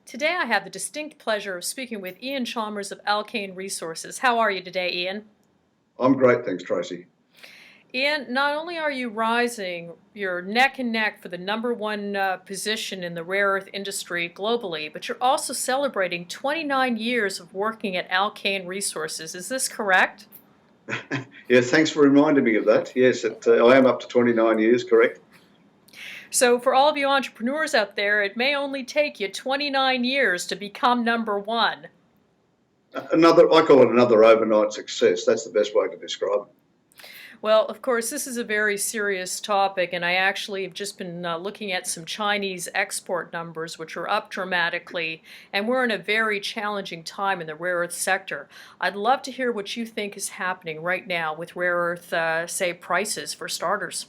Today I have the distinct pleasure of speaking with Ian Chalmers of Alkane Resources. How are you today, Ian? I'm great, thanks, Tracy. Ian, not only are you rising, you're neck and neck for the #1 position in the rare earth industry globally, but you're also celebrating 29 years of working at Alkane Resources. Is this correct? Yeah, thanks for reminding me of that. Yes, I am up to 29 years, correct? So for all of you entrepreneurs out there, it may only take you 29 years to become #1. I call it another overnight success. That's the best way to describe it. Well, of course, this is a very serious topic, and I actually have just been looking at some Chinese export numbers, which are up dramatically, and we're in a very challenging time in the rare earth sector. I'd love to hear what you think is happening right now with rare earth, say, prices for starters.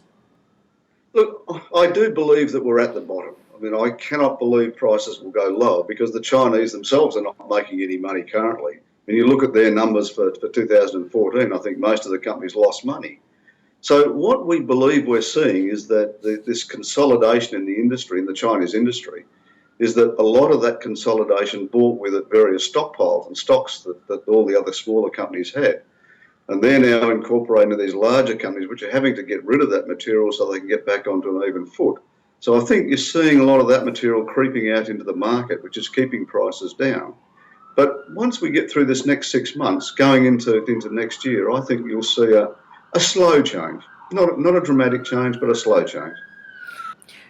Look, I do believe that we're at the bottom. I mean, I cannot believe prices will go lower because the Chinese themselves are not making any money currently. When you look at their numbers for 2014, I think most of the companies lost money. So what we believe we're seeing is that this consolidation in the industry, in the Chinese industry, is that a lot of that consolidation brought with it various stockpiles and stocks that all the other smaller companies had. And they're now incorporating these larger companies which are having to get rid of that material so they can get back onto an even foot. So I think you're seeing a lot of that material creeping out into the market, which is keeping prices down. But once we get through this next 6 months, going into next year, I think you'll see a slow change. Not a dramatic change, but a slow change.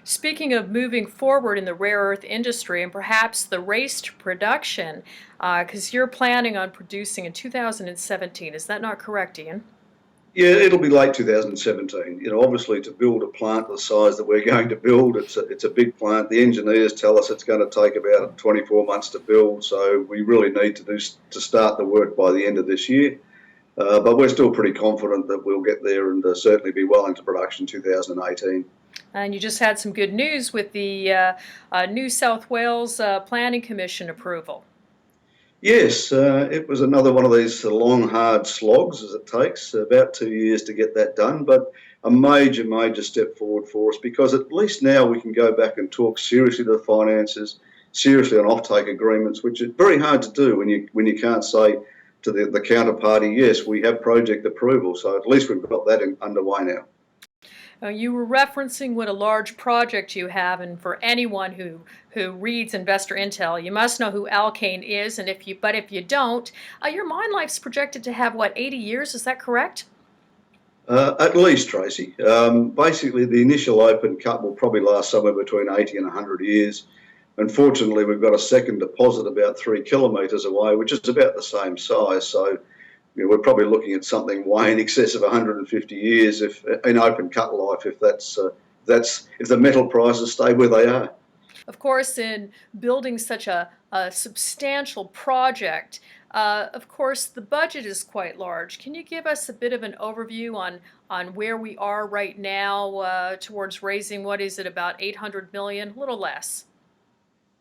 Speaking of moving forward in the rare earth industry and perhaps the race to production, because you're planning on producing in 2017, is that not correct, Ian? Yeah, it'll be late 2017. You know, obviously to build a plant the size that we're going to build, it's a big plant. The engineers tell us it's going to take about 24 months to build, so we really need to start the work by the end of this year. But we're still pretty confident that we'll get there and certainly be well into production 2018. And you just had some good news with the New South Wales Planning Commission approval. Yes, it was another one of these long, hard slogs as it takes, about 2 years to get that done, but a major, major step forward for us because at least now we can go back and talk seriously to the finances, seriously on offtake agreements, which is very hard to do when you can't say to the counterparty, yes, we have project approval. So at least we've got that underway now. You were referencing what a large project you have, and for anyone who reads InvestorIntel, you must know who Alkane is. And if you don't, your mine life's projected to have what, 80 years? Is that correct? At least, Tracy. Basically, the initial open cut will probably last somewhere between 80 and 100 years. Unfortunately, we've got a second deposit about 3 kilometres away, which is about the same size. So we're probably looking at something way in excess of 150 years if in open cut life, if the metal prices stay where they are. Of course, in building such a substantial project, of course, the budget is quite large. Can you give us a bit of an overview on where we are right now towards raising, what is it, about 800 million, a little less?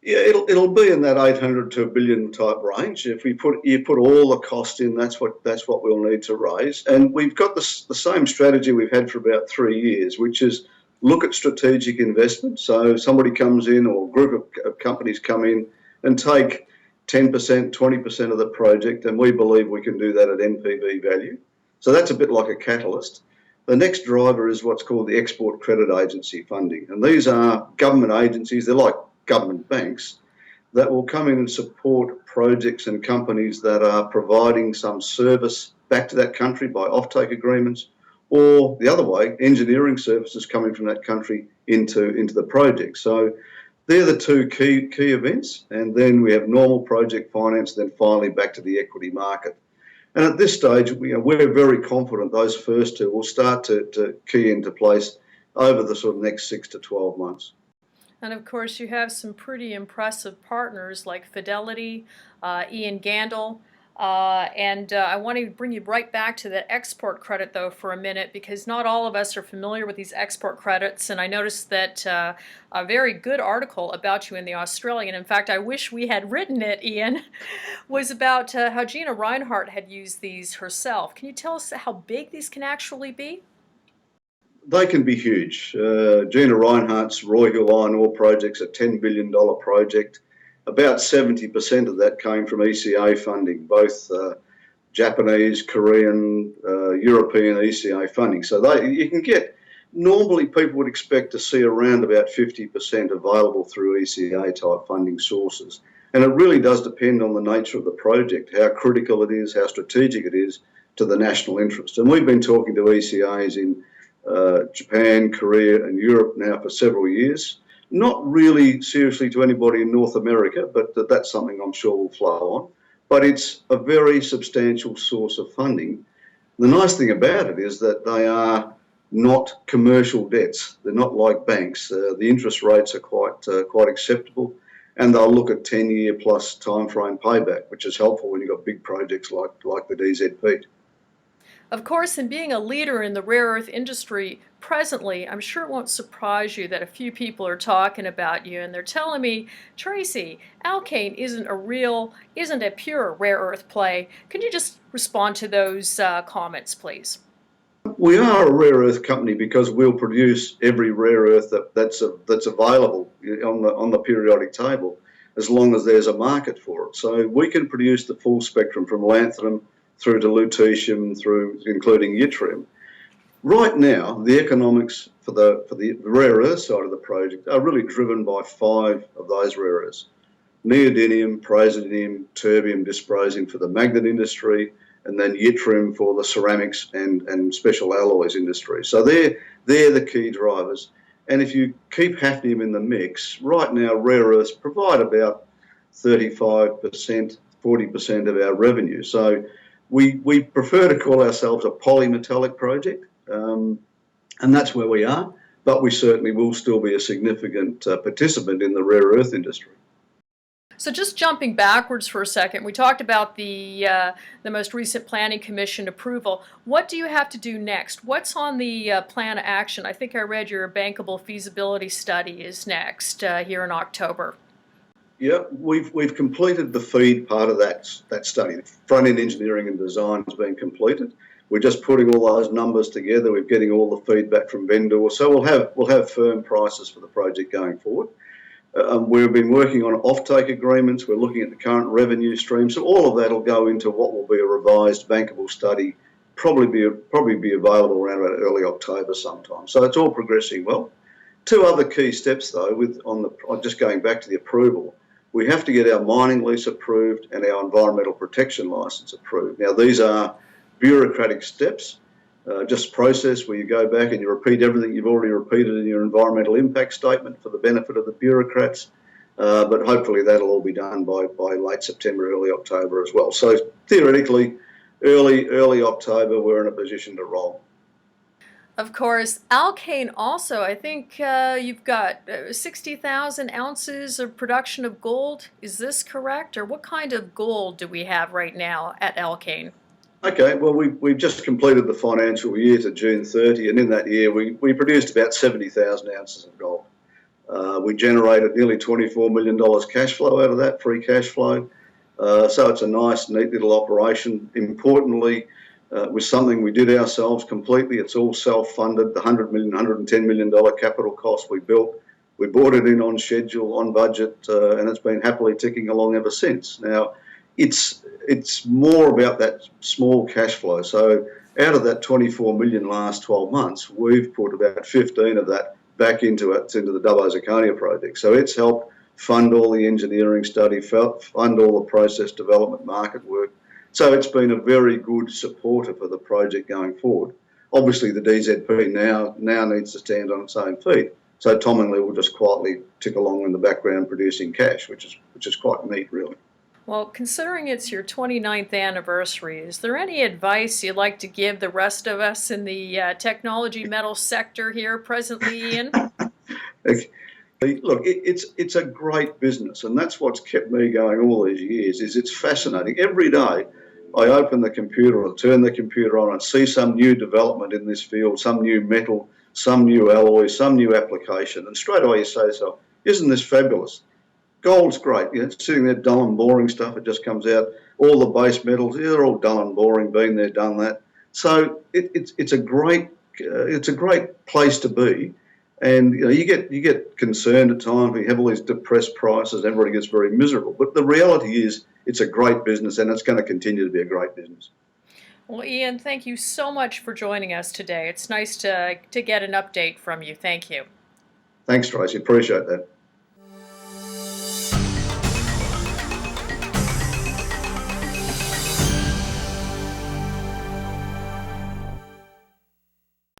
Yeah, it'll be in that 800 to a billion type range. If you put all the cost in, that's what we'll need to raise. And we've got the same strategy we've had for about 3 years, which is look at strategic investment. So somebody comes in or a group of companies come in and take 10%, 20% of the project, and we believe we can do that at NPV value. So that's a bit like a catalyst. The next driver is what's called the Export Credit Agency funding. And these are government agencies, they're like government banks that will come in and support projects and companies that are providing some service back to that country by offtake agreements, or the other way, engineering services coming from that country into the project. So they're the two key events, and then we have normal project finance, then finally back to the equity market. And at this stage, we're very confident those first two will start to key into place over the sort of next 6 to 12 months. And of course, you have some pretty impressive partners like Fidelity, Ian Gandel, and I want to bring you right back to that export credit, though, for a minute, because not all of us are familiar with these export credits. And I noticed that a very good article about you in the Australian, in fact, I wish we had written it, Ian, was about how Gina Reinhart had used these herself. Can you tell us how big these can actually be? They can be huge. Gina Reinhardt's Roy Hill Iron Ore project's a $10 billion project. About 70% of that came from ECA funding, both Japanese, Korean, European ECA funding. So you can get, normally people would expect to see around about 50% available through ECA type funding sources. And it really does depend on the nature of the project, how critical it is, how strategic it is to the national interest. And we've been talking to ECAs in Japan, Korea and Europe now for several years. Not really seriously to anybody in North America, but that's something I'm sure will flow on. But it's a very substantial source of funding. The nice thing about it is that they are not commercial debts. They're not like banks. The interest rates are quite acceptable, and they'll look at 10-year plus timeframe payback, which is helpful when you've got big projects like the DZP. Of course, in being a leader in the rare earth industry presently, I'm sure it won't surprise you that a few people are talking about you and they're telling me, Tracy, Alkane isn't a pure rare earth play. Can you just respond to those comments, please? We are a rare earth company because we'll produce every rare earth that's available on the periodic table, as long as there's a market for it. So we can produce the full spectrum from lanthanum through to lutetium, including yttrium. Right now, the economics for the rare earth side of the project are really driven by 5 of those rare earths: neodymium, praseodymium, terbium, dysprosium for the magnet industry, and then yttrium for the ceramics and special alloys industry. So they're the key drivers. And if you keep hafnium in the mix, right now rare earths provide about 35%, 40% of our revenue. So we prefer to call ourselves a polymetallic project, and that's where we are, but we certainly will still be a significant participant in the rare earth industry. So just jumping backwards for a second, we talked about the most recent Planning Commission approval. What do you have to do next? What's on the plan of action? I think I read your bankable feasibility study is next here in October. Yeah, we've completed the feed part of that study. The front-end engineering and design has been completed. We're just putting all those numbers together. We're getting all the feedback from vendors, so we'll have firm prices for the project going forward. We've been working on offtake agreements. We're looking at the current revenue stream. So all of that will go into what will be a revised bankable study, probably be available around about early October sometime. So it's all progressing well. 2 other key steps though, just going back to the approval. We have to get our mining lease approved and our environmental protection license approved. Now these are bureaucratic steps. Just process where you go back and you repeat everything you've already repeated in your environmental impact statement for the benefit of the bureaucrats. But hopefully that'll all be done by late September, early October as well. So theoretically, early October, we're in a position to roll. Of course, Alkane also, I think you've got 60,000 ounces of production of gold. Is this correct? Or what kind of gold do we have right now at Alkane? Okay, well, we've just completed the financial year to June 30, and in that year we produced about 70,000 ounces of gold. We generated nearly $24 million cash flow out of that, free cash flow. So it's a nice, neat little operation. Importantly, it was something we did ourselves completely. It's all self-funded. The $110 million capital cost we built. We bought it in on schedule, on budget, and it's been happily ticking along ever since. Now, it's more about that small cash flow. So out of that 24 million last 12 months, we've put about 15 of that back into the Dubbo Zirconia project. So it's helped fund all the engineering study, fund all the process development market work. So it's been a very good supporter for the project going forward. Obviously, the DZP now needs to stand on its own feet. So Tom and Lee will just quietly tick along in the background producing cash, which is quite neat, really. Well, considering it's your 29th anniversary, is there any advice you'd like to give the rest of us in the technology metal sector here presently, Ian? Look, it's a great business, and that's what's kept me going all these years. It's fascinating. Every day I open the computer or turn the computer on and see some new development in this field, some new metal, some new alloy, some new application, and straight away you say to yourself, isn't this fabulous? Gold's great, sitting there dull and boring stuff, it just comes out. All the base metals, they're all dull and boring, been there, done that. So it's a great it's a great place to be. And you get concerned at times. We have all these depressed prices. Everybody gets very miserable. But the reality is, it's a great business, and it's going to continue to be a great business. Well, Ian, thank you so much for joining us today. It's nice to get an update from you. Thank you. Thanks, Tracy. Appreciate that.